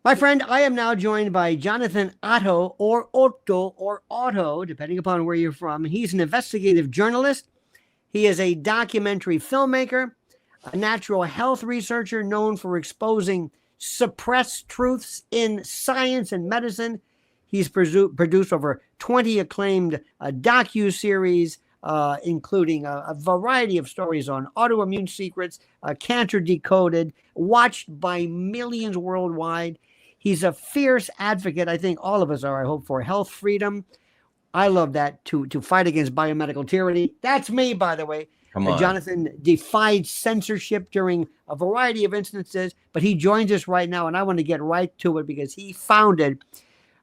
My friend, I am now joined by Jonathan Otto or Otto, depending upon where you're from. He's an investigative journalist. He is a documentary filmmaker, a natural health researcher known for exposing suppressed truths in science and medicine. He's produced over 20 acclaimed docuseries, including a variety of stories on autoimmune secrets, cancer decoded, watched by millions worldwide. He's a fierce advocate. I think all of us are, I hope, for health freedom. I love that, to fight against biomedical tyranny. That's me, by the way. Come on. Jonathan defied censorship during a variety of instances, but he joins us right now, and I want to get right to it because he founded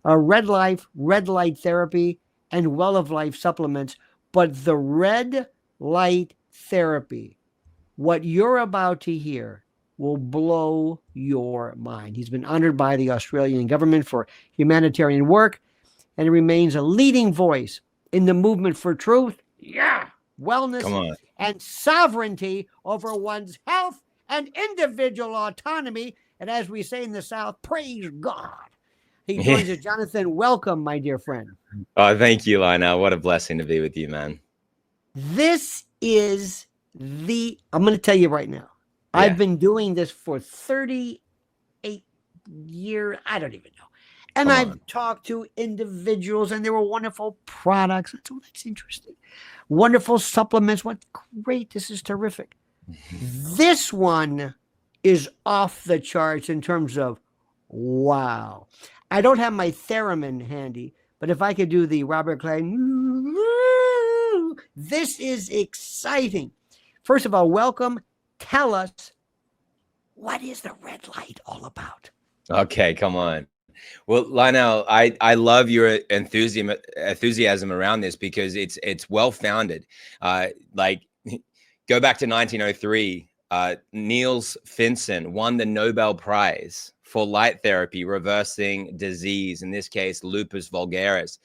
Red Life, Red Light Therapy, and Well of Life supplements. But the Red Light Therapy, what you're about to hear, will blow your mind. He's been honored by the Australian government for humanitarian work, and he remains a leading voice in the movement for truth, wellness, and sovereignty over one's health and individual autonomy. And as we say in the South, praise God. He joins us. Jonathan, welcome, my dear friend. Oh, thank you, Lionel. What a blessing to be with you, man. This is I'm going to tell you right now, I've been doing this for 38 years. I don't even know. And I've talked to individuals, and there were wonderful products. That's interesting. Wonderful supplements. What great. This is terrific. This one is off the charts in terms of wow. I don't have my theremin handy, but if I could do the Robert Klein, this is exciting. First of all, welcome. Tell us, what is the red light all about? Okay, come on. Well, Lionel, I love your enthusiasm around this because it's well founded. Like, go back to 1903. Niels Finsen won the Nobel Prize for light therapy, reversing disease, in this case, lupus vulgaris.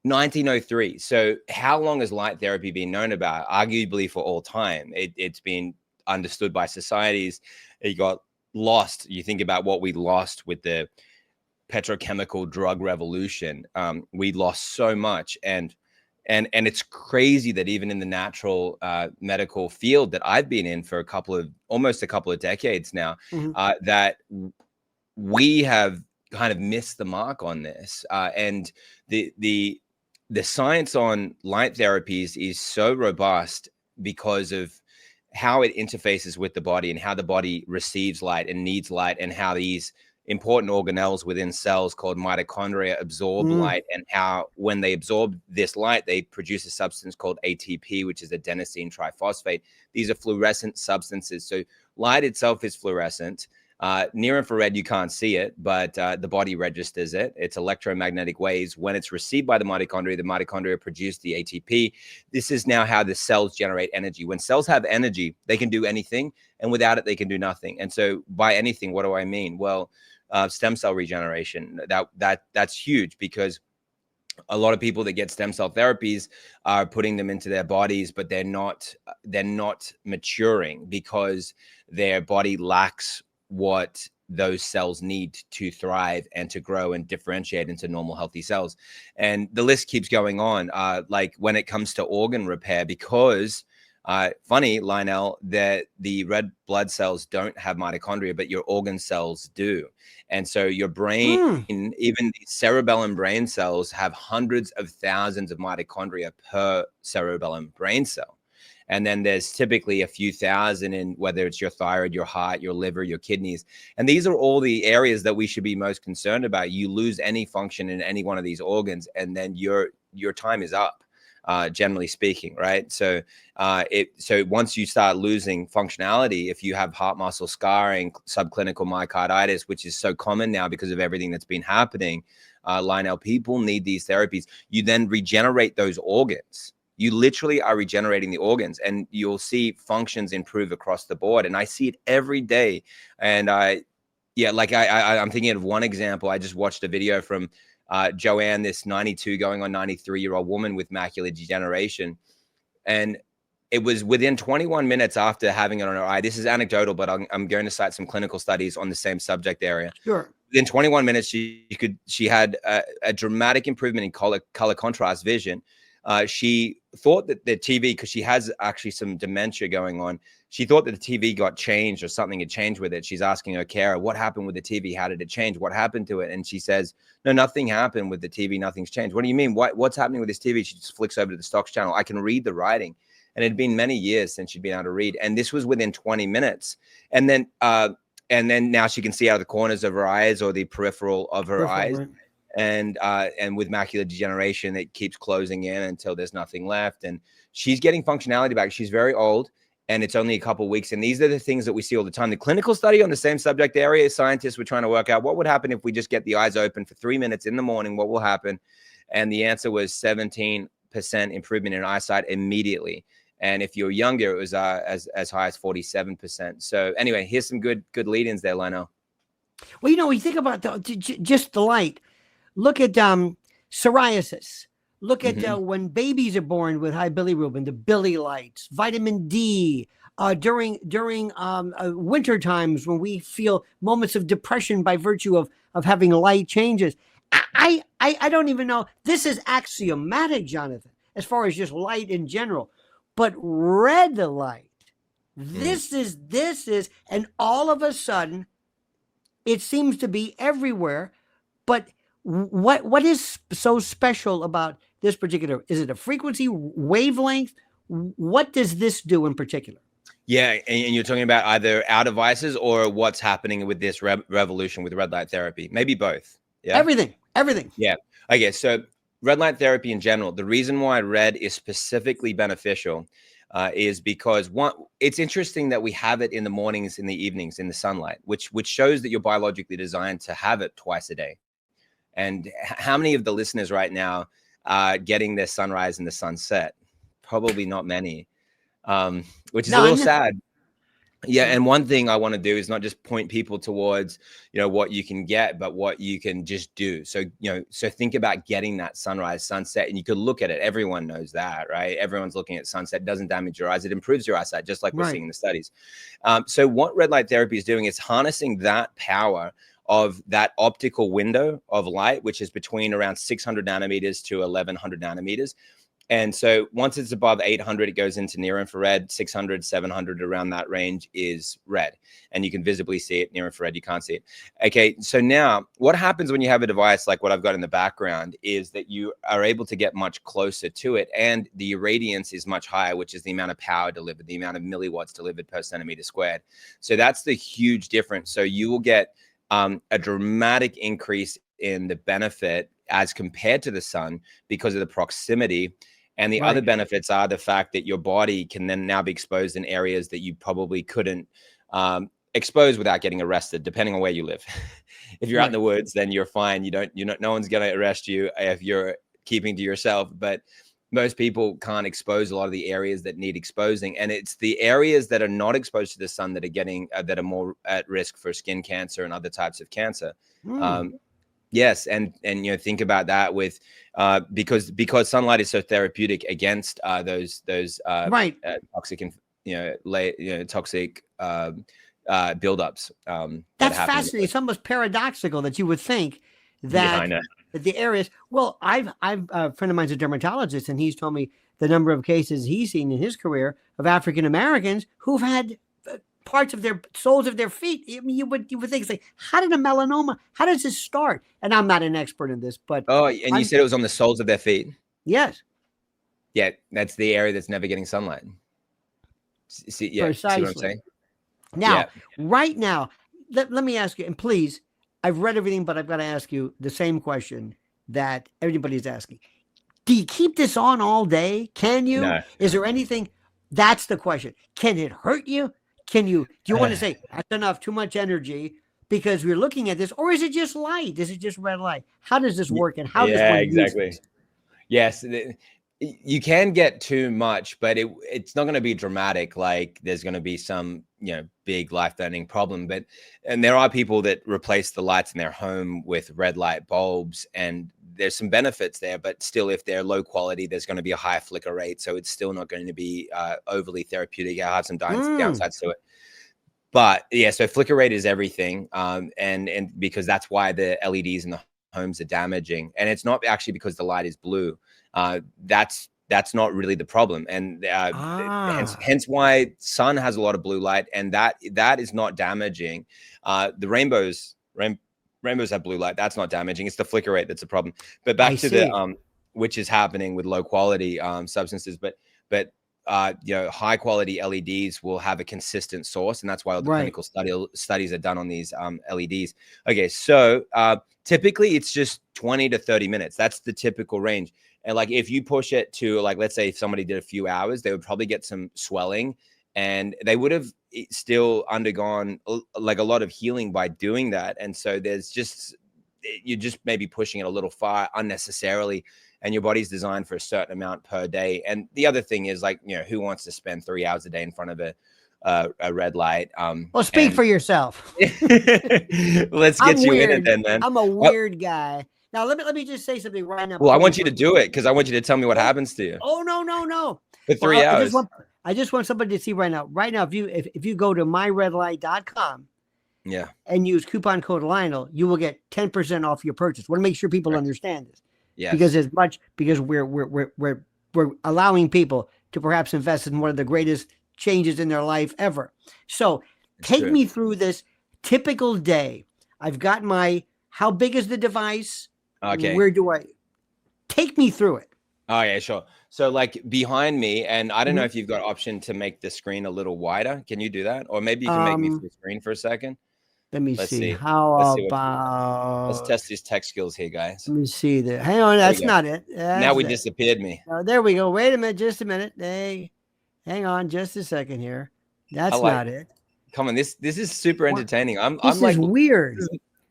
1903. So how long has light therapy been known about? Arguably for all time. It's been understood by societies. It got lost. You think about what we lost with the petrochemical drug revolution. We lost so much. And it's crazy that even in the natural medical field that I've been in for almost a couple of decades now, that we have kind of missed the mark on this. And the science on light therapies is so robust because of how it interfaces with the body and how the body receives light and needs light, and how these important organelles within cells called mitochondria absorb light, and how when they absorb this light, they produce a substance called ATP, which is adenosine triphosphate. These are fluorescent substances. So light itself is fluorescent. Near infrared, you can't see it, but the body registers it. It's electromagnetic waves. When it's received by the mitochondria produce the ATP. This is now how the cells generate energy. When cells have energy, they can do anything, and without it, they can do nothing. And so by anything, what do I mean? Well, stem cell regeneration, that's huge, because a lot of people that get stem cell therapies are putting them into their bodies, but they're not maturing because their body lacks what those cells need to thrive and to grow and differentiate into normal healthy cells. And the list keeps going on. Like when it comes to organ repair, because funny, Lionel, that the red blood cells don't have mitochondria, but your organ cells do. And so your brain, even the cerebellum brain cells, have hundreds of thousands of mitochondria per cerebellum brain cell. And then there's typically a few thousand in whether it's your thyroid, your heart, your liver, your kidneys. And these are all the areas that we should be most concerned about. You lose any function in any one of these organs, and then your time is up, generally speaking, right? So so once you start losing functionality, if you have heart muscle scarring, subclinical myocarditis, which is so common now because of everything that's been happening, Lionel, people need these therapies. You then regenerate those organs. You literally are regenerating the organs, and you'll see functions improve across the board. And I see it every day. And I'm thinking of one example. I just watched a video from Joanne, this 92 going on 93-year-old woman with macular degeneration. And it was within 21 minutes after having it on her eye. This is anecdotal, but I'm going to cite some clinical studies on the same subject area. Sure. within 21 minutes, she had a dramatic improvement in color contrast vision. She thought that the TV, because she has actually some dementia going on, she thought that the TV got changed or something had changed with it. She's asking her carer, what happened with the TV? How did it change? What happened to it? And she says, no, nothing happened with the TV. Nothing's changed. What do you mean? What's happening with this TV? She just flicks over to the stocks channel. I can read the writing. And it had been many years since she'd been able to read. And this was within 20 minutes. And then now she can see out of the corners of her eyes or the peripheral of her eyes. Right. And with macular degeneration, it keeps closing in until there's nothing left. And she's getting functionality back. She's very old, and it's only a couple of weeks. And these are the things that we see all the time. The clinical study on the same subject area, scientists were trying to work out what would happen if we just get the eyes open for 3 minutes in the morning. What will happen? And the answer was 17% improvement in eyesight immediately. And if you're younger, it was as high as 47%. So anyway, here's some good lead-ins there, Lionel. Well, you know, when you think about just the light, look at psoriasis. Look at when babies are born with high bilirubin, the Billy lights, vitamin D. During winter times when we feel moments of depression by virtue of having light changes. I don't even know. This is axiomatic, Jonathan, as far as just light in general. But red light, this is, and all of a sudden, it seems to be everywhere. But what is so special about this particular? Is it a frequency, wavelength? What does this do in particular? Yeah, and you're talking about either our devices or what's happening with this revolution with red light therapy. Maybe both. Yeah, everything. Yeah. Okay, so red light therapy in general, the reason why red is specifically beneficial is because it's interesting that we have it in the mornings, in the evenings, in the sunlight, which shows that you're biologically designed to have it twice a day. And how many of the listeners right now are getting their sunrise and the sunset? Probably not many, which is a little sad. Yeah, and one thing I want to do is not just point people towards, what you can get, but what you can just do. So, so think about getting that sunrise, sunset, and you could look at it. Everyone knows that, right? Everyone's looking at sunset. It doesn't damage your eyes. It improves your eyesight, just like we're seeing in the studies. So what red light therapy is doing is harnessing that power of that optical window of light, which is between around 600 nanometers to 1100 nanometers. And so once it's above 800, it goes into near infrared. 600, 700, around that range is red. And you can visibly see it. Near infrared, you can't see it. Okay, so now what happens when you have a device like what I've got in the background is that you are able to get much closer to it. And the irradiance is much higher, which is the amount of power delivered, the amount of milliwatts delivered per centimeter squared. So that's the huge difference. So you will get a dramatic increase in the benefit as compared to the sun because of the proximity. And the other benefits are the fact that your body can then now be exposed in areas that you probably couldn't expose without getting arrested, depending on where you live. If you're out in the woods, then you're fine. No one's going to arrest you if you're keeping to yourself. But most people can't expose a lot of the areas that need exposing. And it's the areas that are not exposed to the sun that are getting that are more at risk for skin cancer and other types of cancer. Yes, and think about that with because sunlight is so therapeutic against those toxic toxic buildups. That's fascinating. It's almost paradoxical that you would think that the areas. Well, I've a friend of mine's a dermatologist, and he's told me the number of cases he's seen in his career of African Americans who've had parts of their soles of their feet. I mean, you would think, it's like, how did a melanoma? How does this start? And I'm not an expert in this, but you said it was on the soles of their feet. Yes. Yeah, that's the area that's never getting sunlight. See what I'm saying? Now, right now, let me ask you, and please, I've read everything, but I've got to ask you the same question that everybody's asking. Do you keep this on all day? Can you? No. Is there anything? That's the question. Can it hurt you? Do you want to say that's enough, too much energy because we're looking at this, or is it just light? Is it just red light? How does this work, and how does one use this? Yes, you can get too much, but it's not going to be dramatic. Like there's going to be some big life-threatening problem. And there are people that replace the lights in their home with red light bulbs, and there's some benefits there. But still, if they're low quality, there's going to be a high flicker rate, so it's still not going to be overly therapeutic. I'll have some downsides to it. But yeah, so flicker rate is everything. And because that's why the LEDs in the homes are damaging. And it's not actually because the light is blue. That's not really the problem. And hence why sun has a lot of blue light, and that is not damaging. The rainbows have blue light. That's not damaging. It's the flicker rate that's a problem. But back to the which is happening with low quality substances. But high quality LEDs will have a consistent source, and that's why all the clinical studies are done on these LEDs. Okay, so typically it's just 20 to 30 minutes. That's the typical range. And like if you push it to, like, let's say if somebody did a few hours, they would probably get some swelling, and they would have still undergone like a lot of healing by doing that. And so you're just maybe pushing it a little far unnecessarily, and your body's designed for a certain amount per day. And the other thing is, like, who wants to spend 3 hours a day in front of a red light? Well, speak for yourself. Let's get you in it then, man. I'm a weird guy. Now, let me just say something right now. Well, I want you to do it, because I want you to tell me what happens to you. Oh, no. For 3 hours. I just want somebody to see right now. Right now, if you go to myredlight.com, and use coupon code Lionel, you will get 10% off your purchase. Want to make sure people understand this. Yes. Because we're allowing people to perhaps invest in one of the greatest changes in their life ever. So take me through this typical day. I've got how big is the device? Okay. Where do I take me through it? Oh yeah, sure. So like behind me, and I don't know if you've got option to make the screen a little wider. Can you do that? Or maybe you can make me full screen for a second. Let me see. Let's test these tech skills here, guys. Let me see there. Hang on, that's not it. Now we disappeared me. Oh, there we go. Wait a minute, just a minute. Hey, hang on, just a second here. That's not it. Come on, this is super entertaining. This is weird.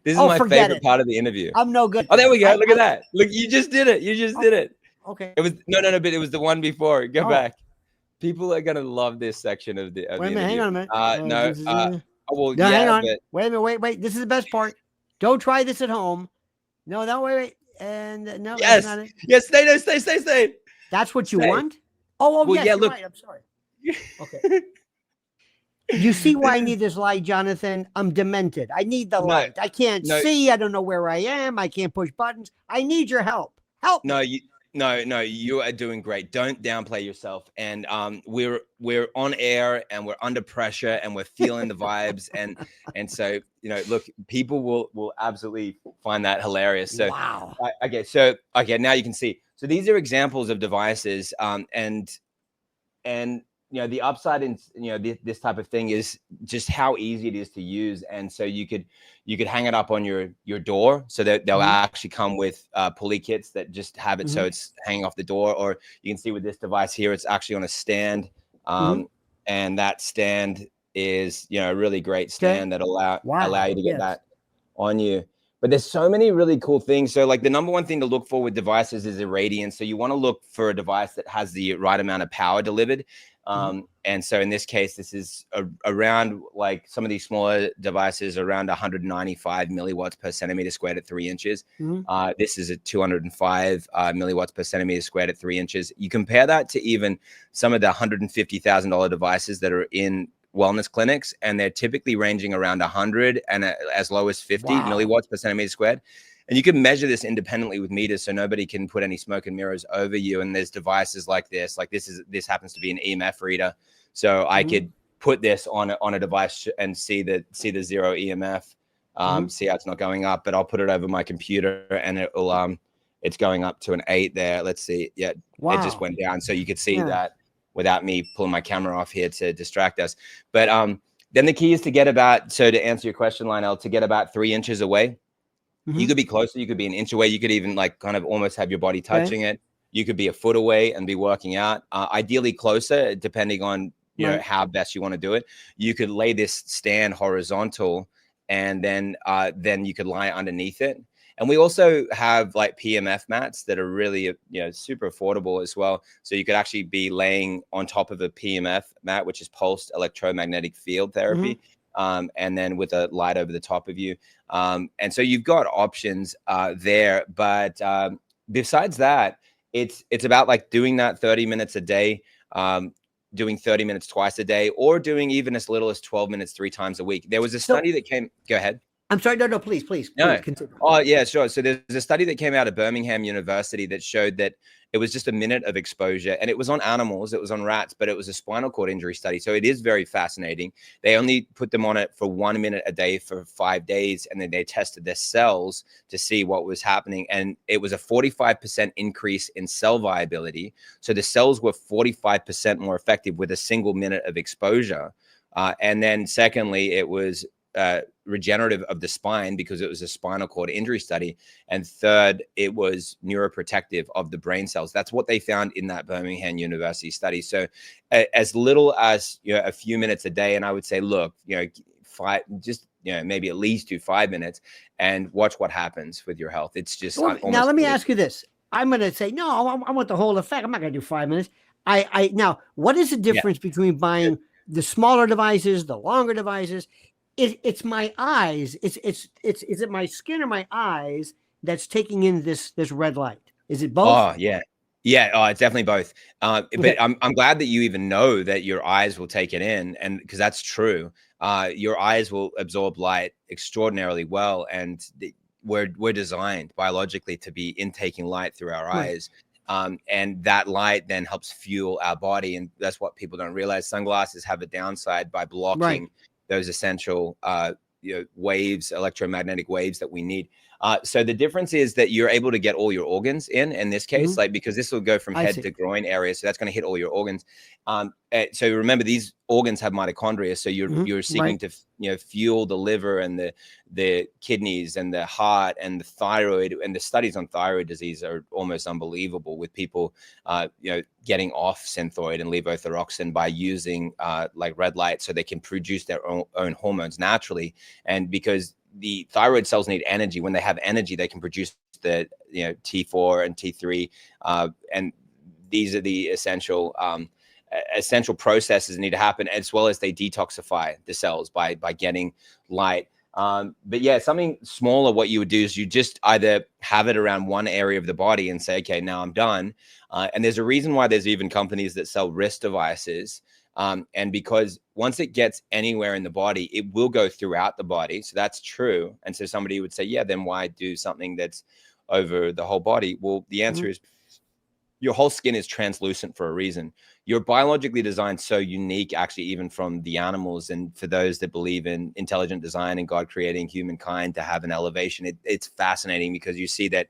This is my favorite part of the interview. I'm no good. Oh, there we go. Look at that. Look, you just did it. Did it. Okay. It was no, but it was the one before. Go back. People are gonna love this section of the. Wait a minute. Hang on a minute. Well, no, hang on. Wait a minute. Wait. This is the best part. Don't try this at home. No, wait. And no, yes, that's not it. Yes, stay. That's what you want? Oh, well, yes, you're right. I'm sorry. Okay. You see why I need this light, Jonathan? I'm demented. I need the light. I can't see. I don't know where I am. I can't push buttons. I need your help. Help. No, you are doing great. Don't downplay yourself. And we're on air, and we're under pressure, and we're feeling the vibes. And so, look, people will absolutely find that hilarious. So wow. Okay, now you can see. So these are examples of devices, and the upside in this type of thing is just how easy it is to use. And so you could hang it up on your door, so that they'll actually come with pulley kits that just have it so it's hanging off the door. Or you can see with this device here, it's actually on a stand, and that stand is a really great stand that allow you to get that on you. But there's so many really cool things. So like the number one thing to look for with devices is irradiance. So you want to look for a device that has the right amount of power delivered. And so in this case, this is around, like, some of these smaller devices around 195 milliwatts per centimeter squared at 3 inches. This is at 205 milliwatts per centimeter squared at 3 inches. You compare that to even some of the $150,000 devices that are in wellness clinics, and they're typically ranging around 100 and as low as 50 milliwatts per centimeter squared. And you can measure this independently with meters, so nobody can put any smoke and mirrors over you. And there's devices like this this happens to be an EMF reader. So I could put this on a device and see the zero EMF, see how it's not going up. But I'll put it over my computer, and it's going up to an 8 there. Let's see. Yeah, it just went down. So you could see that without me pulling my camera off here to distract us. But then the key is to get to answer your question, Lionel, to get about 3 inches away. You could be closer. You could be an inch away. You could even kind of almost have your body touching it. You could be a foot away and be working out. Ideally closer, depending on how best you want to do it. You could lay this stand horizontal, and then you could lie underneath it. And we also have like PMF mats that are really super affordable as well. So you could actually be laying on top of a PMF mat, which is pulsed electromagnetic field therapy. And then with a light over the top of you. And so you've got options there. But besides that, it's about like doing that 30 minutes a day. doing 30 minutes twice a day, or doing even as little as 12 minutes 3 times a week. There was a So study that came, go ahead. I'm sorry. No, please No. continue. Oh, yeah, sure. So there's a study that came out of Birmingham University that showed that it was just a minute of exposure, and it was on animals, it was on rats, but it was a spinal cord injury study. So it is very fascinating. They only put them on it for 1 minute a day for 5 days, and then they tested their cells to see what was happening. And it was a 45% increase in cell viability. So the cells were 45% more effective with a single minute of exposure. And then secondly, it was regenerative of the spine because it was a spinal cord injury study. And third, it was neuroprotective of the brain cells. That's what they found in that Birmingham University study. So as little as, a few minutes a day. And I would say, look, maybe at least do 5 minutes and watch what happens with your health. It's just now let me ask you this. I'm going to say, no, I want the whole effect. I'm not going to do 5 minutes. Now, what is the difference between buying the smaller devices, the longer devices? It's my eyes. Is it my skin or my eyes that's taking in this red light? Is it both? Oh, yeah. Yeah. Oh, it's definitely both. But I'm glad that you even know that your eyes will take it in, and because that's true. Your eyes will absorb light extraordinarily well, and we're designed biologically to be intaking light through our eyes. And that light then helps fuel our body, and that's what people don't realize. Sunglasses have a downside by blocking those essential waves, electromagnetic waves that we need. So the difference is that you're able to get all your organs in this case, because this will go from head to groin area. So that's going to hit all your organs. So remember, these organs have mitochondria. So you're seeking to fuel the liver and the kidneys and the heart and the thyroid. And the studies on thyroid disease are almost unbelievable, with people getting off Synthroid and levothyroxine by using like red light, so they can produce their own hormones naturally. And because the thyroid cells need energy, when they have energy, they can produce the T4 and T3, and these are the essential processes that need to happen, as well as they detoxify the cells by getting light. But yeah, something smaller, what you would do is you just either have it around one area of the body and say, okay, now I'm done. And there's a reason why there's even companies that sell wrist devices. And because once it gets anywhere in the body, it will go throughout the body. So that's true. And so somebody would say, yeah, then why do something that's over the whole body? Well, the answer is your whole skin is translucent for a reason. You're biologically designed so unique, actually, even from the animals. And for those that believe in intelligent design and God creating humankind to have an elevation, it's fascinating, because you see that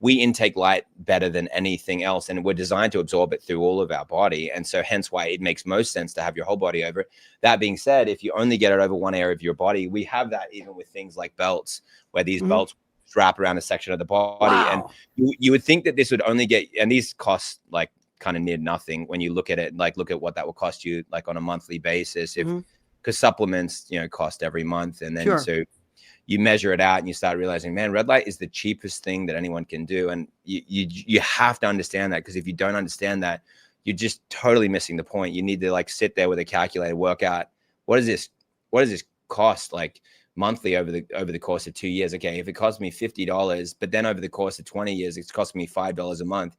we intake light better than anything else, and we're designed to absorb it through all of our body. And so hence why it makes most sense to have your whole body over it. That being said, if you only get it over one area of your body, we have that even with things like belts, where these belts wrap around a section of the body. And you would think that this would only get, and these cost like kind of near nothing when you look at it, like look at what that will cost you like on a monthly basis, because supplements, cost every month. And then so you measure it out and you start realizing, man, red light is the cheapest thing that anyone can do. And you have to understand that, because if you don't understand that, you're just totally missing the point. You need to like sit there with a calculator, work out, what does this cost like monthly over the course of 2 years? Okay, if it costs me $50, but then over the course of 20 years, it's costing me $5 a month.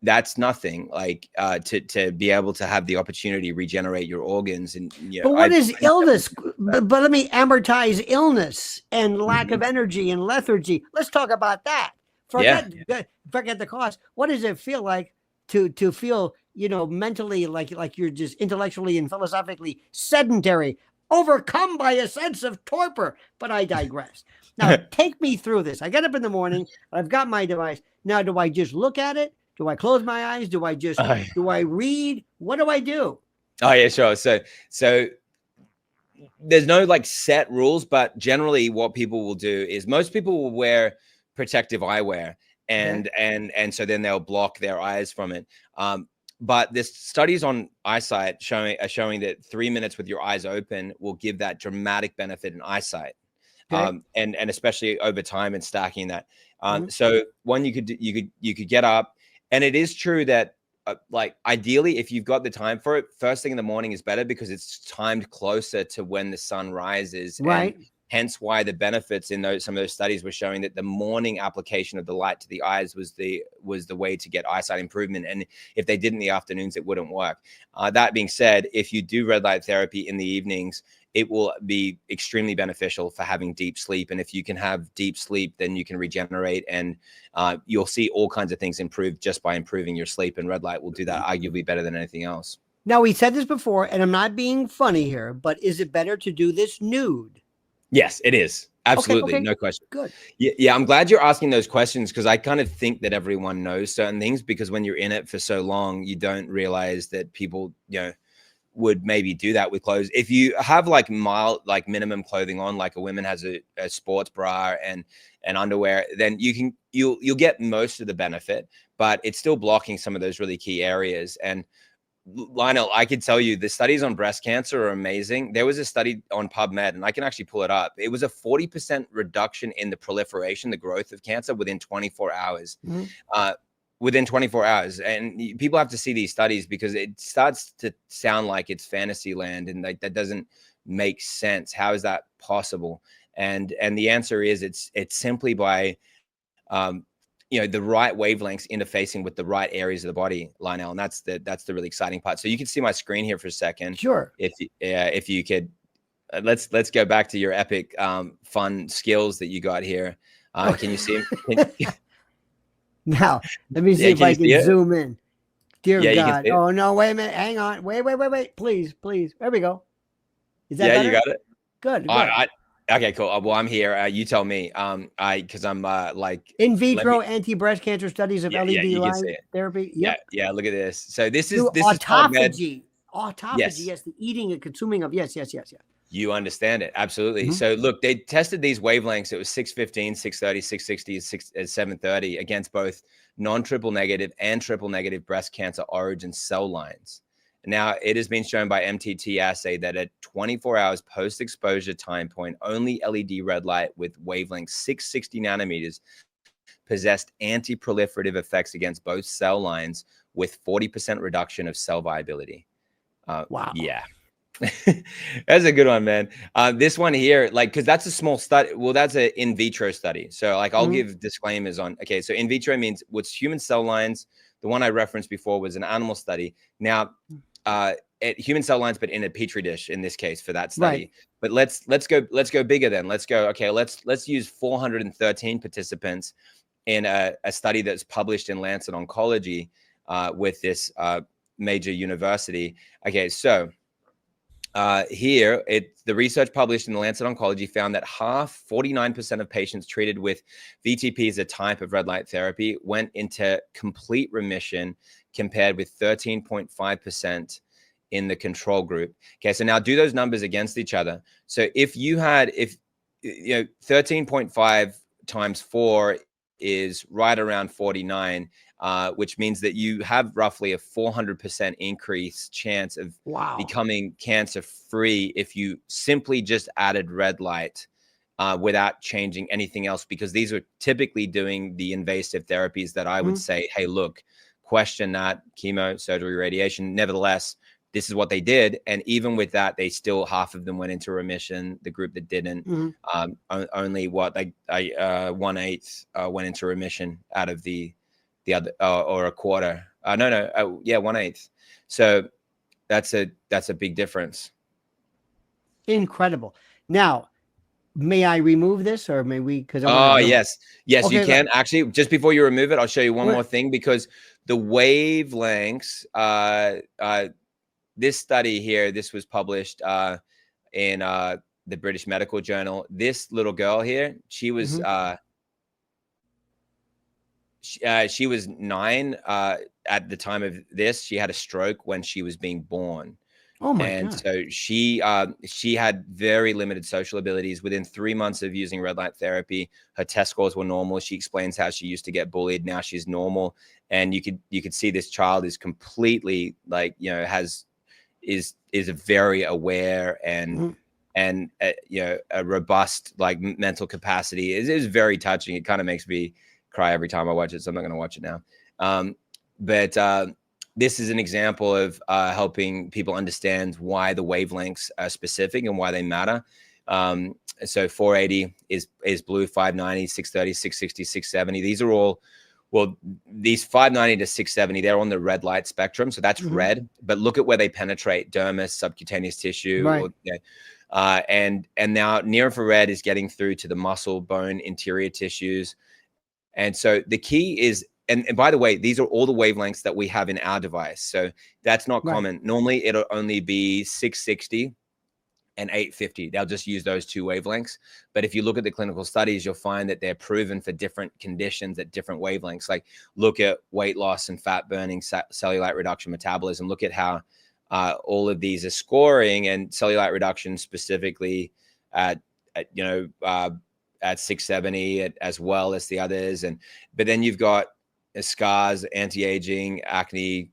That's nothing like to be able to have the opportunity to regenerate your organs. And but what is illness? But let me amortize illness and lack of energy and lethargy. Let's talk about that. Forget the cost. What does it feel like to feel mentally like you're just intellectually and philosophically sedentary, overcome by a sense of torpor? But I digress. Now take me through this. I get up in the morning, I've got my device. Now do I just look at it? Do I close my eyes? Do I just do I read? What do I do? Oh yeah, sure. So there's no like set rules, but generally what people will do is most people will wear protective eyewear, and so then they'll block their eyes from it. But this studies on eyesight are showing that 3 minutes with your eyes open will give that dramatic benefit in eyesight. And especially over time and stacking that. So one, you could get up. And it is true that like ideally, if you've got the time for it, first thing in the morning is better, because it's timed closer to when the sun rises. Right. hence why the benefits in some of those studies were showing that the morning application of the light to the eyes was the way to get eyesight improvement. And if they did in the afternoons, it wouldn't work. That being said, if you do red light therapy in the evenings, it will be extremely beneficial for having deep sleep. And if you can have deep sleep, then you can regenerate, and you'll see all kinds of things improve just by improving your sleep. And red light will do that arguably better than anything else. Now, we said this before, and I'm not being funny here, but is it better to do this nude? Yes, it is. Absolutely. Okay. No question. Good. Yeah. I'm glad you're asking those questions, because I kind of think that everyone knows certain things, because when you're in it for so long, you don't realize that people, would maybe do that with clothes. If you have like mild, like minimum clothing on, like a woman has a sports bra and underwear, then you'll get most of the benefit, but it's still blocking some of those really key areas. And Lionel, I could tell you the studies on breast cancer are amazing. There was a study on PubMed, and I can actually pull it up. It was a 40% reduction in the proliferation, the growth of cancer within 24 hours. Within 24 hours. And people have to see these studies, because it starts to sound like it's fantasy land, and like that doesn't make sense. How is that possible? And the answer is it's simply by the right wavelengths interfacing with the right areas of the body, Lionel. And that's the really exciting part. So you can see my screen here for a second. Sure. If you could, let's go back to your epic fun skills that you got here. Can you see them? Now, let me see if I can zoom in. Dear God. Oh, no, wait a minute. Hang on. Wait. Please. There we go. Is that better? You got it? Good. Okay, cool. Well, I'm here. You tell me. Because I'm like in vitro anti-breast cancer studies of LED light therapy. Yep. Yeah. Look at this. So this is autophagy. Yes. Yes, the eating and consuming of. Yes. You understand it. Absolutely. So look, they tested these wavelengths. It was 615, 630, 660, and 730 against both non-triple negative and triple negative breast cancer origin cell lines. Now, it has been shown by MTT assay that at 24 hours post-exposure time point, only LED red light with wavelength 660 nanometers possessed anti-proliferative effects against both cell lines, with 40% reduction of cell viability. Wow. Yeah. That's a good one, man. This one here, because that's a small study. Well, that's an in vitro study. So I'll give disclaimers on. Okay, so in vitro means what's human cell lines. The one I referenced before was an animal study. Now, human cell lines, but in a petri dish in this case for that study. Right. But let's go bigger then. Let's use 413 participants in a study that's published in Lancet Oncology with this major university. Okay, so. Here, the research published in the Lancet Oncology found that 49% of patients treated with VTP as a type of red light therapy went into complete remission, compared with 13.5% in the control group. Okay, so now do those numbers against each other. So if 13.5 times 4 is right around 49, which means that you have roughly a 400% increase chance of becoming cancer free if you simply just added red light without changing anything else, because these are typically doing the invasive therapies that I would say, hey, look, question that chemo, surgery, radiation. Nevertheless, this is what they did. And even with that, they still, half of them went into remission. The group that didn't, only 1/8 went into remission out of the other, or a quarter. 1/8. So that's a big difference. Incredible. Now, may I remove this, or may we? Because yes, okay, you can. Actually, just before you remove it, I'll show you one more thing, because the wavelengths. This study here, this was published in the British Medical Journal. This little girl here, she was she was 9 at the time of this. She had a stroke when she was being born. Oh my God. So she had very limited social abilities. Within 3 months of using red light therapy, her test scores were normal. She explains how she used to get bullied. Now she's normal. And you could see this child is completely is a very aware and a robust mental capacity. It is very touching. It kind of makes me cry every time I watch it, so I'm not going to watch it now. But this is an example of helping people understand why the wavelengths are specific and why they matter. So 480 is blue, 590, 630, 660, 670. These are all, well, these 590 to 670, they're on the red light spectrum. So that's red, but look at where they penetrate: dermis, subcutaneous tissue, Right. or, and now near infrared is getting through to the muscle, bone, interior tissues. And so the key is, and by the way, these are all the wavelengths that we have in our device. So that's not common. Normally it'll only be 660 and 850. They'll just use those two wavelengths. But if you look at the clinical studies, you'll find that they're proven for different conditions at different wavelengths. Like look at weight loss and fat burning, cellulite reduction, metabolism. Look at how all of these are scoring, and cellulite reduction specifically at 670 as well as the others. But then you've got scars, anti-aging, acne,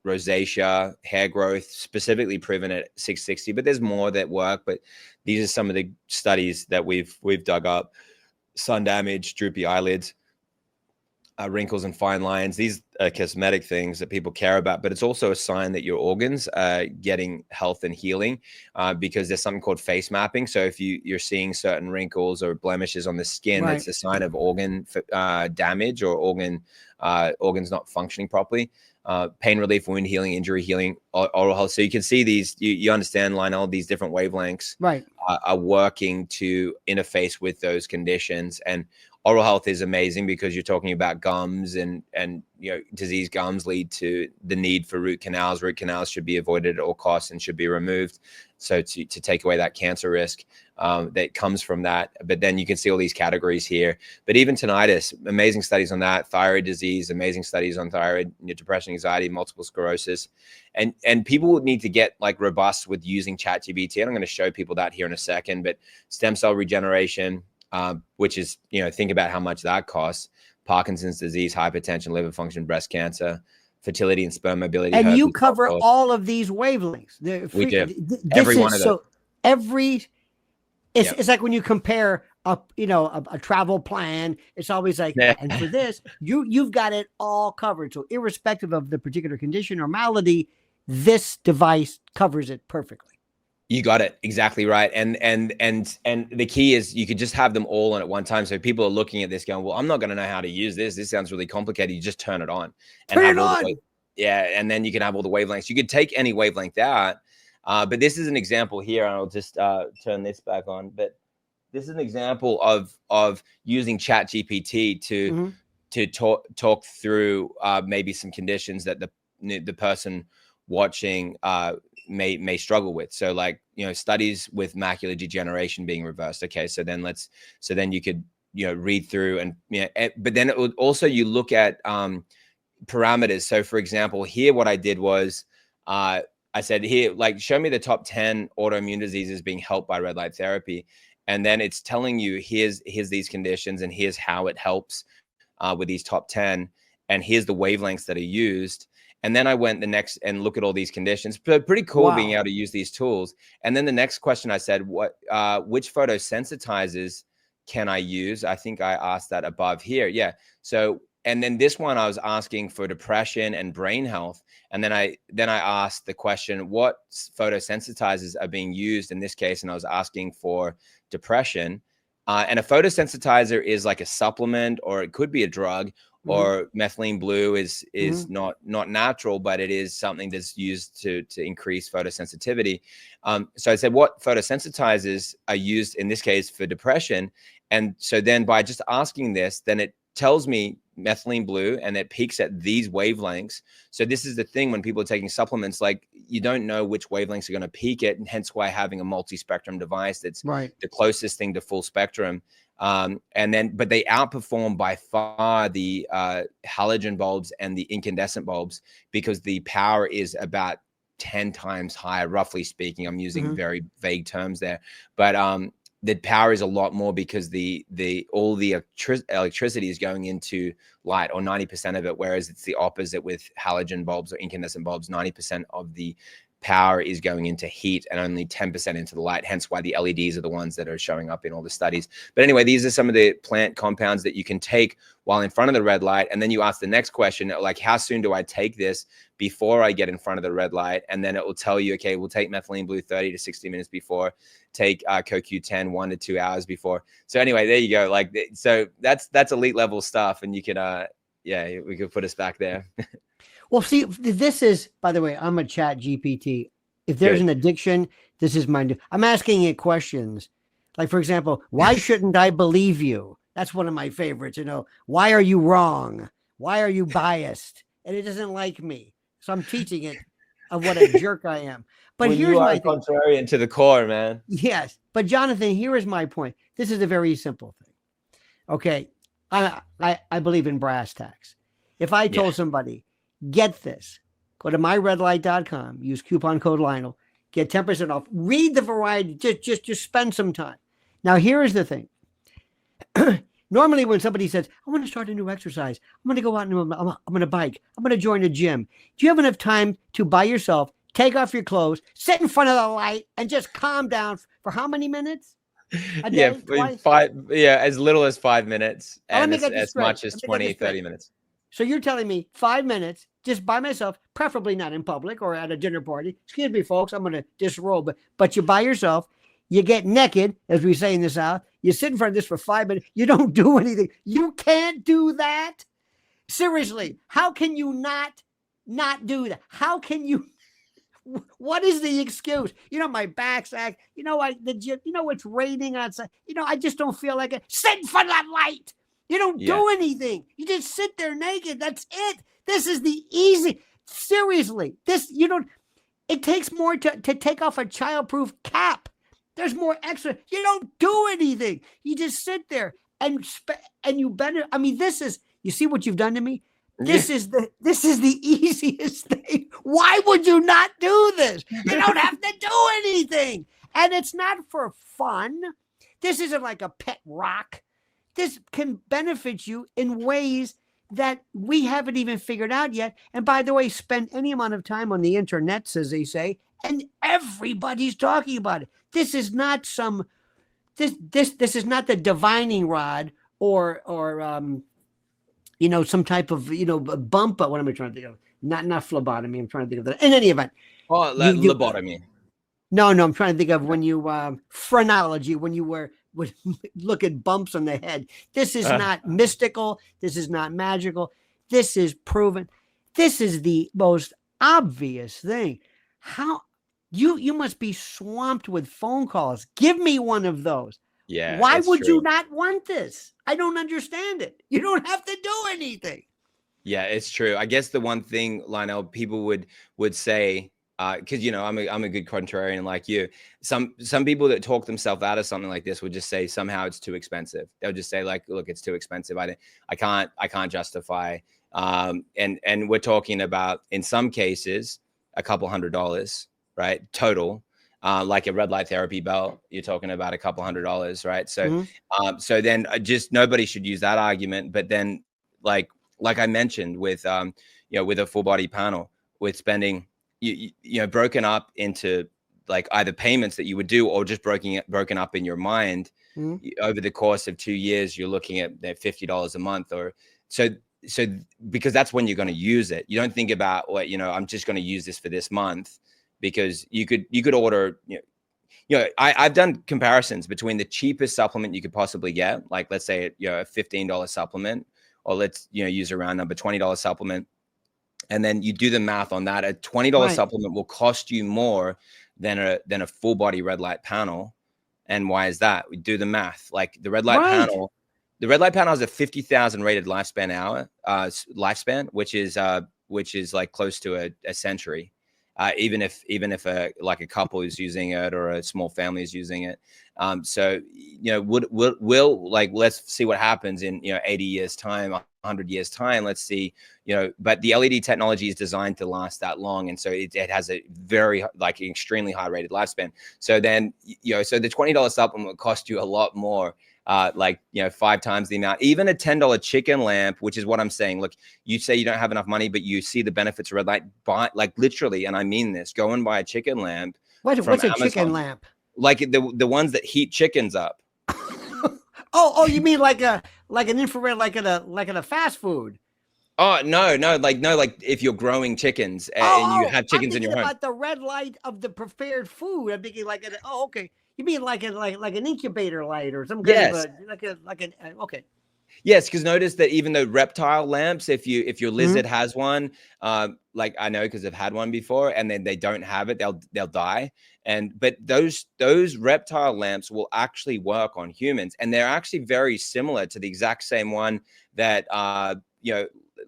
rosacea, hair growth, specifically proven at 660. But there's more that work. But these are some of the studies that we've dug up: sun damage, droopy eyelids, wrinkles and fine lines. These are cosmetic things that people care about, but it's also a sign that your organs are getting health and healing, because there's something called face mapping. So if you're seeing certain wrinkles or blemishes on the skin, that's a sign of organ damage or organs not functioning properly. Pain relief, wound healing, injury healing, oral health. So you can see these, you understand, Lionel, these different wavelengths are working to interface with those conditions. And oral health is amazing because you're talking about gums, and diseased gums lead to the need for root canals. Root canals should be avoided at all costs and should be removed. So to take away that cancer risk that comes from that. But then you can see all these categories here. But even tinnitus, amazing studies on that. Thyroid disease, amazing studies on thyroid, depression, anxiety, multiple sclerosis. And people need to get like robust with using ChatGPT. And I'm going to show people that here in a second. But stem cell regeneration, which is, think about how much that costs. Parkinson's disease, hypertension, liver function, breast cancer, fertility and sperm mobility. And you cover all of these wavelengths. We do. Every one of them. So it's like when you compare a travel plan, it's always like, and for this, you've got it all covered. So irrespective of the particular condition or malady, this device covers it perfectly. You got it exactly right. And the key is you could just have them all on at one time. So people are looking at this going, well, I'm not going to know how to use this. This sounds really complicated. You just turn it on. And then you can have all the wavelengths. You could take any wavelength out. But this is an example here. And I'll just turn this back on. But this is an example of using ChatGPT to talk through maybe some conditions that the person watching may struggle with. So like, studies with macular degeneration being reversed. Okay. So then you could, read through and, but then it would also, you look at parameters. So for example, here, what I did was, I said here, like, show me the top 10 autoimmune diseases being helped by red light therapy. And then it's telling you, here's these conditions and here's how it helps with these top 10. And here's the wavelengths that are used. And then I went the next and look at all these conditions. Pretty cool being able to use these tools. And then the next question I said, which photosensitizers can I use? I think I asked that above here. Yeah. So, and then this one I was asking for depression and brain health. And then I asked the question, what photosensitizers are being used in this case? And I was asking for depression. And a photosensitizer is like a supplement, or it could be a drug. Or methylene blue is not natural, but it is something that's used to increase photosensitivity. So I said, what photosensitizers are used in this case for depression? And so then by just asking this, then it tells me methylene blue, and it peaks at these wavelengths. So this is the thing when people are taking supplements, like, you don't know which wavelengths are going to peak it, and hence why having a multi-spectrum device that's the closest thing to full spectrum. But they outperform by far the halogen bulbs and the incandescent bulbs, because the power is about 10 times higher, roughly speaking. I'm using very vague terms there, but the power is a lot more because all the electricity is going into light, or 90% of it, whereas it's the opposite with halogen bulbs or incandescent bulbs. 90% of the power is going into heat and only 10% into the light, hence why the LEDs are the ones that are showing up in all the studies. But anyway, these are some of the plant compounds that you can take while in front of the red light. And then you ask the next question, like, how soon do I take this before I get in front of the red light? And then it will tell you, okay, we'll take methylene blue 30 to 60 minutes before, take CoQ10 1 to 2 hours before. So anyway, there you go. Like, so that's elite level stuff. And you could, yeah, we could put us back there. Well, see, this is, by the way, I'm a chat GPT. If there's an addiction, this is mine. I'm asking it questions. Like, for example, why shouldn't I believe you? That's one of my favorites. Why are you wrong? Why are you biased? And it doesn't like me. So I'm teaching it of what a jerk I am. But well, here's my thing. Contrarian to the core, man. Yes. But Jonathan, here is my point. This is a very simple thing. Okay. I believe in brass tacks. If I told somebody, get this, go to myredlight.com, use coupon code Lionel, get 10% off, read the variety, just spend some time. Now, here is the thing. Normally, when somebody says, I want to start a new exercise, I'm going to go out and I'm going to bike, I'm going to join a gym. Do you have enough time to, by yourself, take off your clothes, sit in front of the light, and just calm down for how many minutes? A day, as little as 5 minutes, and as much as 20, 30 minutes. So you're telling me 5 minutes just by myself, preferably not in public or at a dinner party. Excuse me, folks, I'm going to disrobe, but you're by yourself. You get naked, as we say in the South. You sit in front of this for 5 minutes. You don't do anything. You can't do that. Seriously, how can you not do that? How can you? What is the excuse? My back's act. The gym. It's raining outside. I just don't feel like it. Sit in front of that light. You don't do anything. You just sit there naked. That's it. This is the easy. Seriously, it takes more to take off a childproof cap. There's more extra. You don't do anything. You just sit there and you better. I mean, you see what you've done to me? This is the easiest thing. Why would you not do this? You don't have to do anything. And it's not for fun. This isn't like a pet rock. This can benefit you in ways that we haven't even figured out yet. And by the way, spend any amount of time on the internet, as they say, and everybody's talking about it. This is not this is not the divining rod or some type of bump. What am I trying to think of? Not phlebotomy. I'm trying to think of that. In any event, lobotomy. No, I'm trying to think of when you phrenology, when you would look at bumps on the head. This is not mystical. This is not magical. This is proven. This is the most obvious thing. How you must be swamped with phone calls. Give me one of those. Yeah. Why would you not want this? I don't understand it. You don't have to do anything. Yeah, it's true. I guess the one thing, Lionel, people would say, because I'm a good contrarian like you. Some people that talk themselves out of something like this would just say somehow it's too expensive. They'll just say like, look, it's too expensive. I can't justify. And we're talking about in some cases a couple $100, right? Total. Like a red light therapy belt, you're talking about a couple $100, right? So, so then just nobody should use that argument. But then, like I mentioned, with with a full body panel, with spending, broken up into like either payments that you would do or just broken up in your mind over the course of 2 years, you're looking at $50 a month or so. So because that's when you're going to use it. You don't think about I'm just going to use this for this month. Because you could order, I've done comparisons between the cheapest supplement you could possibly get, like let's say a $15 supplement, or let's use a round number, $20 supplement, and then you do the math on that. A $20 supplement will cost you more than a full body red light panel. And why is that? We do the math. Like the red light panel, has a 50,000 rated lifespan, which is like close to a century. Even if a couple is using it or a small family is using it. So, we'll like, let's see what happens in, 80 years time, 100 years time. Let's see, but the LED technology is designed to last that long. And so it has a very extremely high rated lifespan. So then, so the $20 supplement will cost you a lot more. 5 times the amount. Even a $10 chicken lamp, which is what I'm saying. Look, you say you don't have enough money, but you see the benefits of red light. Buy, literally, and I mean this. Go and buy a chicken lamp. What's a chicken lamp? Like the ones that heat chickens up. Oh, you mean like an infrared, like at a fast food? Oh no! Like if you're growing chickens and you have chickens in your home. About the red light of the prepared food. I'm thinking okay. You mean like an incubator light or some kind of Yes. okay. Yes, because notice that even though reptile lamps, if your Mhm. lizard has one, like I know because I've had one before, and then they don't have it, they'll die. But those reptile lamps will actually work on humans, and they're actually very similar to the exact same one that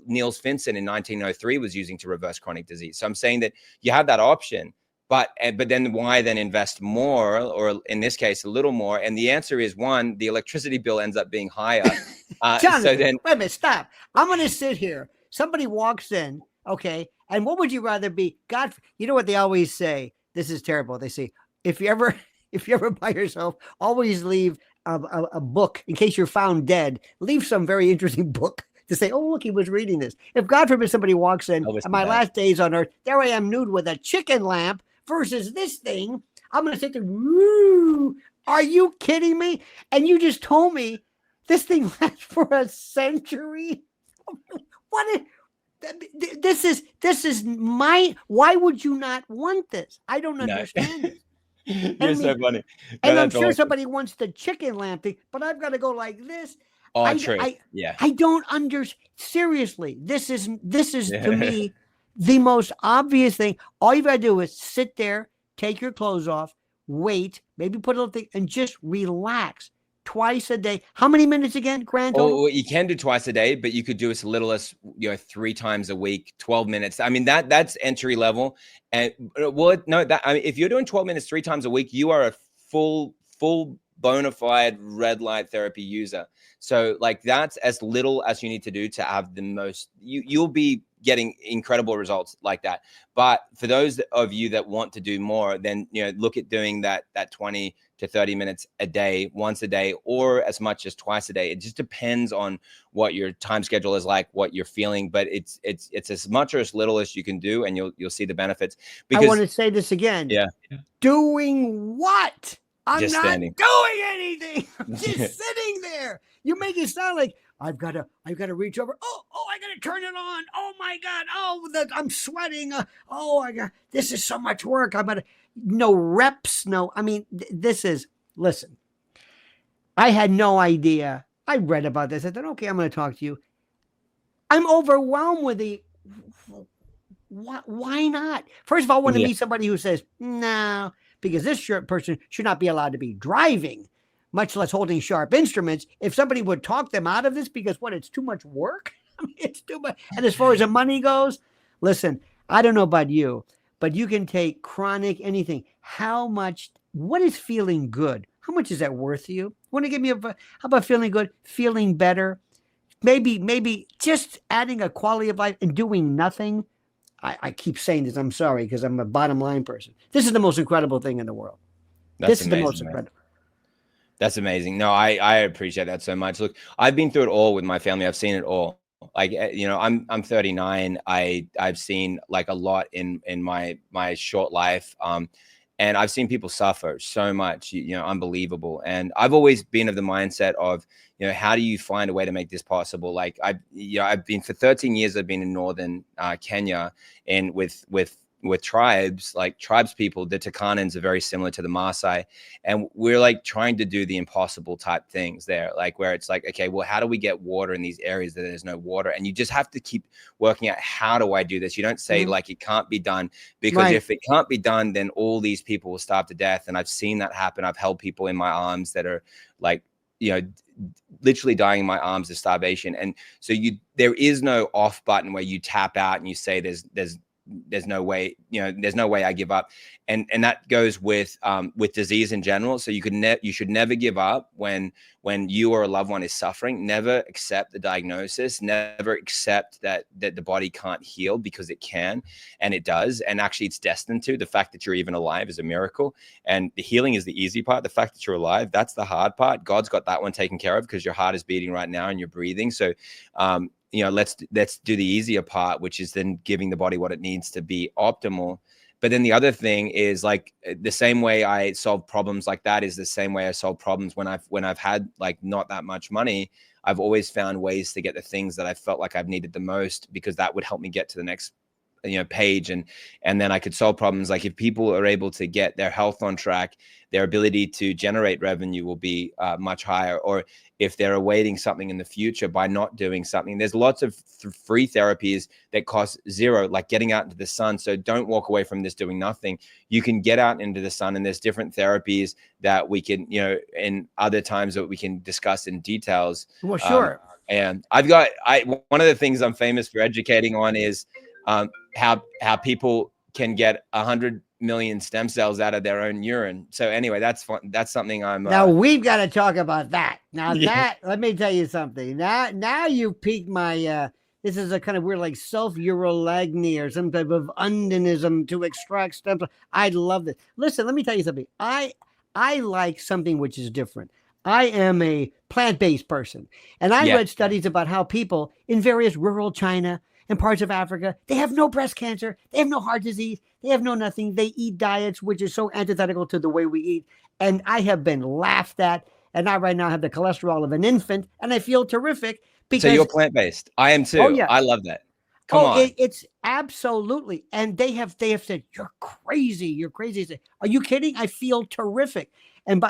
Niels Finson in 1903 was using to reverse chronic disease. So I'm saying that you have that option. But then why then invest more, or in this case, a little more? And the answer is, one, the electricity bill ends up being higher. So Jonathan, then, wait a minute, stop. I'm going to sit here. Somebody walks in, okay, and what would you rather be? God, you know what they always say? This is terrible. They say, if you ever, if you ever by yourself, always leave a book in case you're found dead. Leave some very interesting book to say, oh, look, he was reading this. If God forbid somebody walks in, always and the my best. last days on earth, there I am nude with a chicken lamp versus this thing. I'm going to sit there, woo, are you kidding me? And you just told me this thing lasts for a century. What is this is my why would you not want this? I don't No, understand it. you're I so mean, funny. No, and I'm that's sure awesome. somebody wants the chicken lamp thing, but I've got to go like this. Oh, I true. I Yeah. I don't understand. Seriously, this is to Yeah. me the most obvious thing. All you've got to do is sit there, take your clothes off, wait, maybe put a little thing, and just relax twice a day. How many minutes again, grand total? Or you can do twice a day, but you could do as little as 3 times a week, 12 minutes. I mean, that's entry level. And well, no, that I mean, if you're doing 12 minutes 3 times a week, you are a full bona fide red light therapy user. So like that's as little as you need to do to have the most. You'll be getting incredible results like that. But for those of you that want to do more, then look at doing that 20 to 30 minutes a day, once a day, or as much as twice a day. It just depends on what your time schedule is like, what you're feeling, but it's as much or as little as you can do, and you'll see the benefits. I want Because to say this again. yeah, Doing what? I'm just not standing. doing anything. I'm just sitting there. You make it sound like I've got to reach over. Oh, I got to turn it on. Oh my God. I'm sweating. Oh, I got this is so much work. I'm gonna no reps. No, I mean this is. Listen, I had no idea. I read about this. I thought, okay, I'm going to talk to you. I'm overwhelmed with the. Why not? First of all, I want to Yeah. meet somebody who says, no, because this person should not be allowed to be driving, much less holding sharp instruments. If somebody would talk them out of this because it's too much work. I mean, it's too much. And as far as the money goes, listen, I don't know about you, but you can take chronic anything. What is feeling good? How much is that worth to you? Want to give me how about feeling good, feeling better? Maybe just adding a quality of life and doing nothing. I keep saying this. I'm sorry because I'm a bottom line person. This is the most incredible thing in the world. That's This is the most amazing, man. incredible. That's amazing. No, I appreciate that so much. Look, I've been through it all with my family. I've seen it all. Like I'm 39. I've seen like a lot in my short life. And I've seen people suffer so much, unbelievable. And I've always been of the mindset of, how do you find a way to make this possible? Like I've been for 13 years. I've been in northern Kenya, and with tribes, like tribes people. The Turkanans are very similar to the Maasai, and we're like trying to do the impossible type things there, like where it's like, okay, well, how do we get water in these areas that there's no water? And you just have to keep working out, how do I do this? You don't say like it can't be done, because if it can't be done, then all these people will starve to death. And I've seen that happen. I've held people in my arms that are like, literally dying in my arms of starvation. And so there is no off button where you tap out and you say there's no way, there's no way I give up. And that goes with disease in general. So you should never give up when you or a loved one is suffering. Never accept the diagnosis, never accept that the body can't heal, because it can, and it does. And actually it's destined to. The fact that you're even alive is a miracle. And the healing is the easy part. The fact that you're alive, that's the hard part. God's got that one taken care of, because your heart is beating right now and you're breathing. So, let's do the easier part, which is then giving the body what it needs to be optimal. But then the other thing is, like, the same way I solve problems like that is the same way I solve problems when I've had like not that much money. I've always found ways to get the things that I felt like I've needed the most, because that would help me get to the next page, and then I could solve problems. Like if people are able to get their health on track, their ability to generate revenue will be much higher. Or if they're awaiting something in the future by not doing something, there's lots of free therapies that cost zero, like getting out into the sun. So don't walk away from this doing nothing. You can get out into the sun, and there's different therapies that we can, in other times that we can discuss in details. Well, sure. And one of the things I'm famous for educating on is how people can get 100 million stem cells out of their own urine. So anyway, that's fun. That's something I'm now we've got to talk about that. Now Yeah. let me tell you something. Now you piqued my this is a kind of weird like self-urolagny or some type of undonism to extract stem cells. I love this. Listen, let me tell you something. I like something which is different. I am a plant-based person, and I read studies about how people in various rural China and parts of Africa, they have no breast cancer, they have no heart disease, they have no nothing. They eat diets which is so antithetical to the way we eat. And I have been laughed at, and I right now have the cholesterol of an infant, and I feel terrific because So you're plant-based. I am too. Oh, yeah. I love that. Come on. It's absolutely. And they have said, you're crazy. You're crazy. I say, are you kidding? I feel terrific. And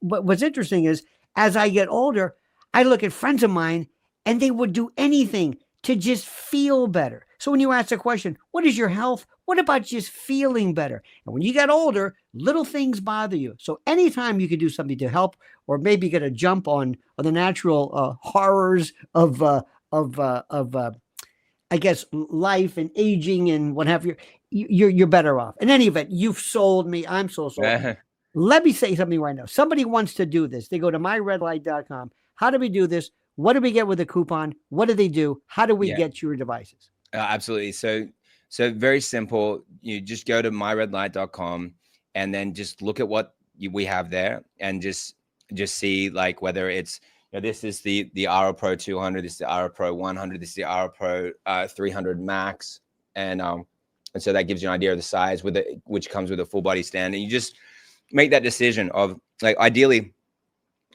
what's interesting is as I get older, I look at friends of mine and they would do anything to just feel better. So when you ask the question, what is your health? What about just feeling better? And when you get older, little things bother you. So anytime you can do something to help, or maybe get a jump on the natural horrors of I guess life and aging and what have you, you're better off. In any event, you've sold me. I'm so sold. Let me say something right now. Somebody wants to do this. They go to myredlight.com. How do we do this? What do we get with a coupon? What do they do? How do we get your devices? Absolutely. So very simple. You just go to myredlight.com and then just look at what we have there, and just see like whether it's, this is the Aura Pro 200, this is the Aura Pro 100, this is the Aura Pro 300 Max, and so that gives you an idea of the size which comes with a full body stand, and you just make that decision of, like, ideally,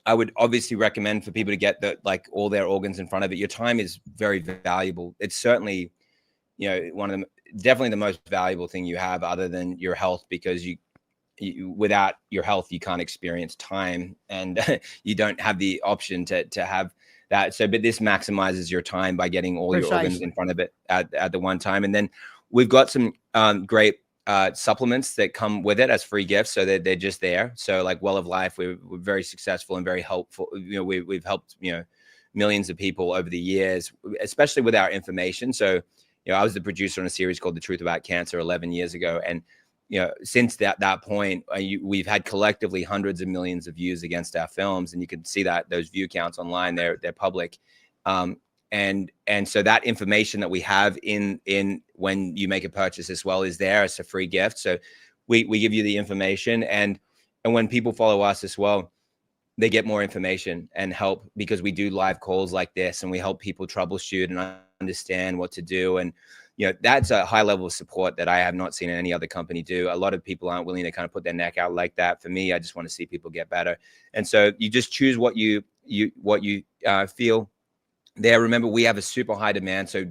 I would obviously recommend for people to get all their organs in front of it. Your time is very valuable. It's certainly, definitely the most valuable thing you have other than your health, because you without your health, you can't experience time, and you don't have the option to have that. So, but this maximizes your time by getting all your organs in front of it at the one time. And then we've got some great supplements that come with it as free gifts. So they're just there. So like Well of Life, we're very successful and very helpful. We've helped, millions of people over the years, especially with our information. So, I was the producer on a series called The Truth About Cancer 11 years ago. And, since that point, we've had collectively hundreds of millions of views against our films. And you can see that those view counts online, they're public. And so that information that we have in when you make a purchase as well is there as a free gift. So we give you the information, and when people follow us as well, they get more information and help, because we do live calls like this, and we help people troubleshoot and understand what to do. And that's a high level of support that I have not seen any other company do. A lot of people aren't willing to kind of put their neck out like that. For me, I just want to see people get better. And so you just choose what you feel there. Remember, we have a super high demand. So,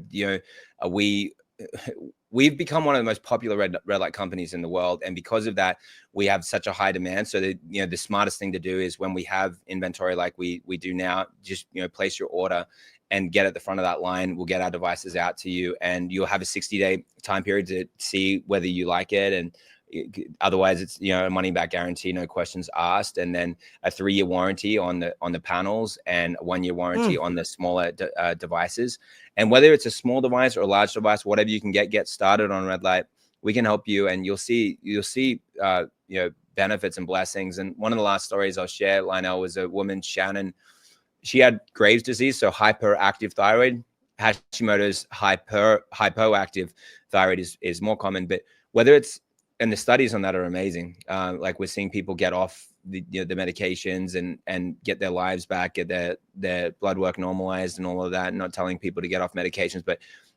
we've become one of the most popular red light companies in the world. And because of that, we have such a high demand. So that, the smartest thing to do is, when we have inventory like we do now, just, place your order and get at the front of that line. We'll get our devices out to you, and you'll have a 60-day time period to see whether you like it. And otherwise, it's, a money back guarantee, no questions asked, and then a 3-year warranty on the panels, and a 1-year warranty on the smaller devices. And whether it's a small device or a large device, whatever you can get started on red light, we can help you, and you'll see benefits and blessings. And one of the last stories I'll share, Lionel, was a woman, Shannon. She had Graves' disease, so hyperactive thyroid. Hashimoto's hypoactive thyroid is more common, but whether it's, and the studies on that are amazing. Like, we're seeing people get off the medications and get their lives back, get their blood work normalized and all of that. Not telling people to get off medications,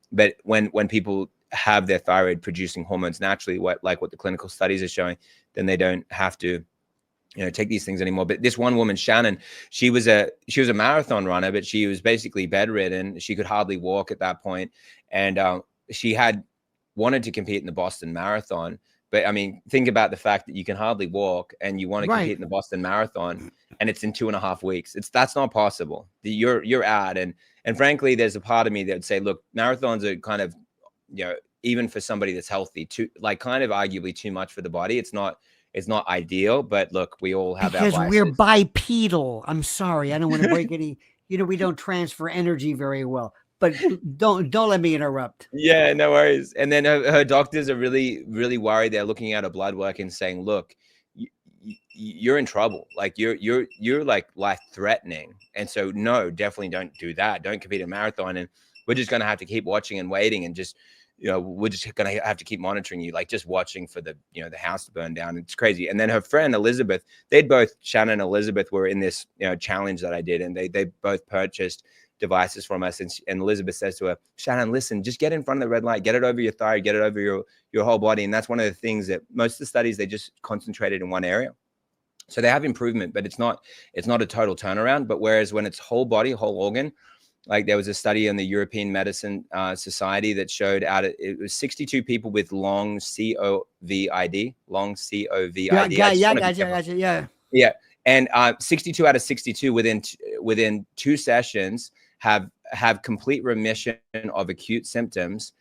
but when people have their thyroid producing hormones naturally, what the clinical studies are showing, then they don't have to take these things anymore. But this one woman, Shannon, she was a marathon runner, but she was basically bedridden. She could hardly walk at that point, and she had wanted to compete in the Boston Marathon. But I mean, think about the fact that you can hardly walk and you want to compete in the Boston Marathon, and it's in 2.5 weeks. That's not possible. You're out. And frankly, there's a part of me that would say, look, marathons are kind of, you know, even for somebody that's healthy, kind of arguably too much for the body. It's not ideal, but look, we all have our vices. We're bipedal. I'm sorry, I don't want to break any. You know, we don't transfer energy very well. But don't let me interrupt. Yeah, no worries. And then her doctors are really, really worried. They're looking at her blood work and saying, look, you're in trouble. Like you're like life threatening. And so no, definitely don't do that. Don't compete in a marathon. And we're just going to have to keep watching and waiting, and just, you know, we're just going to have to keep monitoring you, like just watching for the, you know, the house to burn down. It's crazy. And then her friend Elizabeth, Shannon and Elizabeth were in this, you know, challenge that I did, and they both purchased devices from us. And Elizabeth says to her, Shannon, listen, just get in front of the red light, get it over your thyroid, get it over your whole body. And that's one of the things that most of the studies, they just concentrated in one area. So they have improvement, but it's not a total turnaround. But whereas when it's whole body, whole organ, like there was a study in the European Medicine Society that showed it was 62 people with long COVID, long COVID. Yeah. And 62 out of 62 within 2 sessions have complete remission of acute symptoms.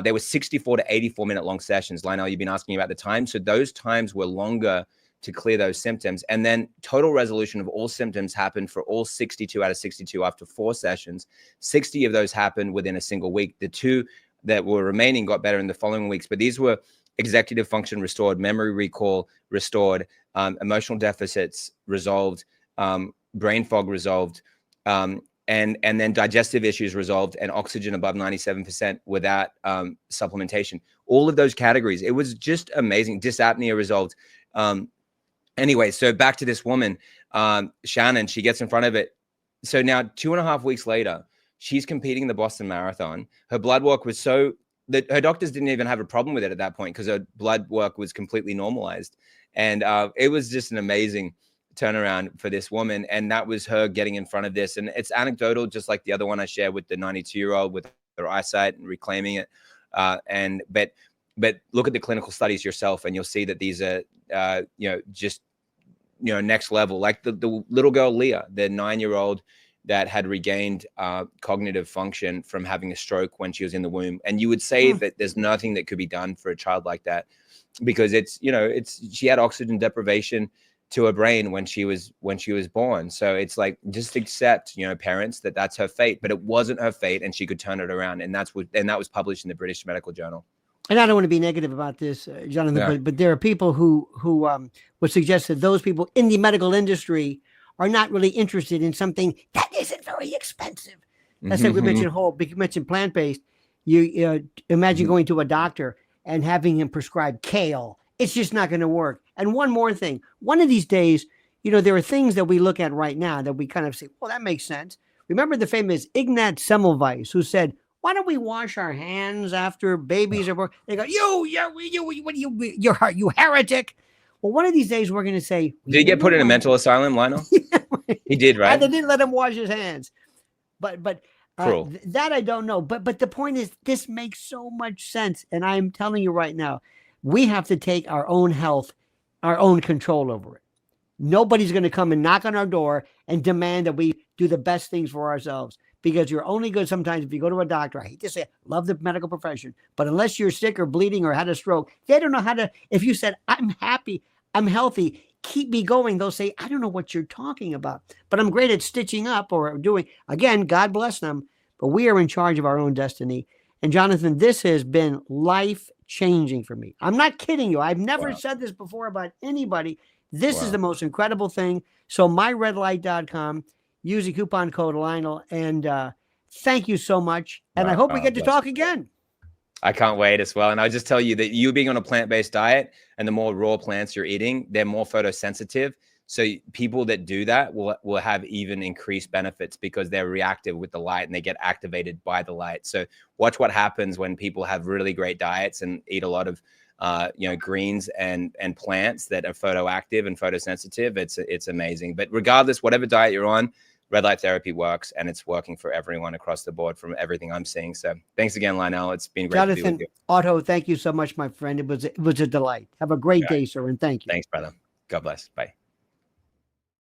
There were 64 to 84 minute long sessions. Lionel, you've been asking about the time. So those times were longer to clear those symptoms. And then total resolution of all symptoms happened for all 62 out of 62 after 4 sessions. 60 of those happened within a single week. The 2 that were remaining got better in the following weeks, but these were executive function restored, memory recall restored, emotional deficits resolved, brain fog resolved, and then digestive issues resolved, and oxygen above 97% without supplementation. All of those categories, it was just amazing. Dyspnea resolved. Anyway, so back to this woman, Shannon, she gets in front of it. So now 2.5 weeks later, she's competing in the Boston Marathon. Her blood work was so that her doctors didn't even have a problem with it at that point, because her blood work was completely normalized. And it was just an amazing turnaround for this woman. And that was her getting in front of this. And it's anecdotal, just like the other one I shared with the 92-year-old with her eyesight and reclaiming it. But look at the clinical studies yourself, and you'll see that these are, next level. Like the little girl, Leah, the 9-year-old that had regained cognitive function from having a stroke when she was in the womb. And you would say that there's nothing that could be done for a child like that, because she had oxygen deprivation to her brain when she was born. So it's like, just accept, parents, that's her fate. But it wasn't her fate, and she could turn it around. And that was published in the British Medical Journal. And I don't want to be negative about this, Jonathan, but there are people who would suggest that those people in the medical industry are not really interested in something that isn't very expensive. That's like we mentioned plant-based. You imagine going to a doctor and having him prescribe kale. It's just not going to work. And one more thing, one of these days, there are things that we look at right now that we kind of say, well, that makes sense. Remember the famous Ignaz Semmelweis, who said, why don't we wash our hands after babies are born? They go, you heretic. Well, one of these days we're going to say, did he get put in a mental asylum, Lionel? He did, right? And they didn't let him wash his hands. But that I don't know. But the point is, this makes so much sense. And I'm telling you right now, we have to take our own health, our own control over it. Nobody's going to come and knock on our door and demand that we do the best things for ourselves, because you're only good sometimes if you go to a doctor. I hate to say it, love the medical profession, but unless you're sick or bleeding or had a stroke, they don't know how to. If you said, I'm happy, I'm healthy, keep me going, they'll say, I don't know what you're talking about, but I'm great at stitching up or doing, again, God bless them, but we are in charge of our own destiny. And Jonathan, this has been life-changing for me. I'm not kidding you. I've never said this before about anybody. This is the most incredible thing. So myredlight.com, use the coupon code Lionel, and thank you so much. And I hope we get to talk again. I can't wait as well. And I'll just tell you that you being on a plant-based diet, and the more raw plants you're eating, they're more photosensitive. So people that do that will have even increased benefits, because they're reactive with the light and they get activated by the light. So watch what happens when people have really great diets and eat a lot of greens and plants that are photoactive and photosensitive. It's amazing. But regardless, whatever diet you're on, red light therapy works, and it's working for everyone across the board from everything I'm seeing. So thanks again, Lionel. It's been great to be Jonathan, with you. Otto, thank you so much, my friend. It was a delight. Have a great day, sir, and thank you. Thanks, brother. God bless. Bye.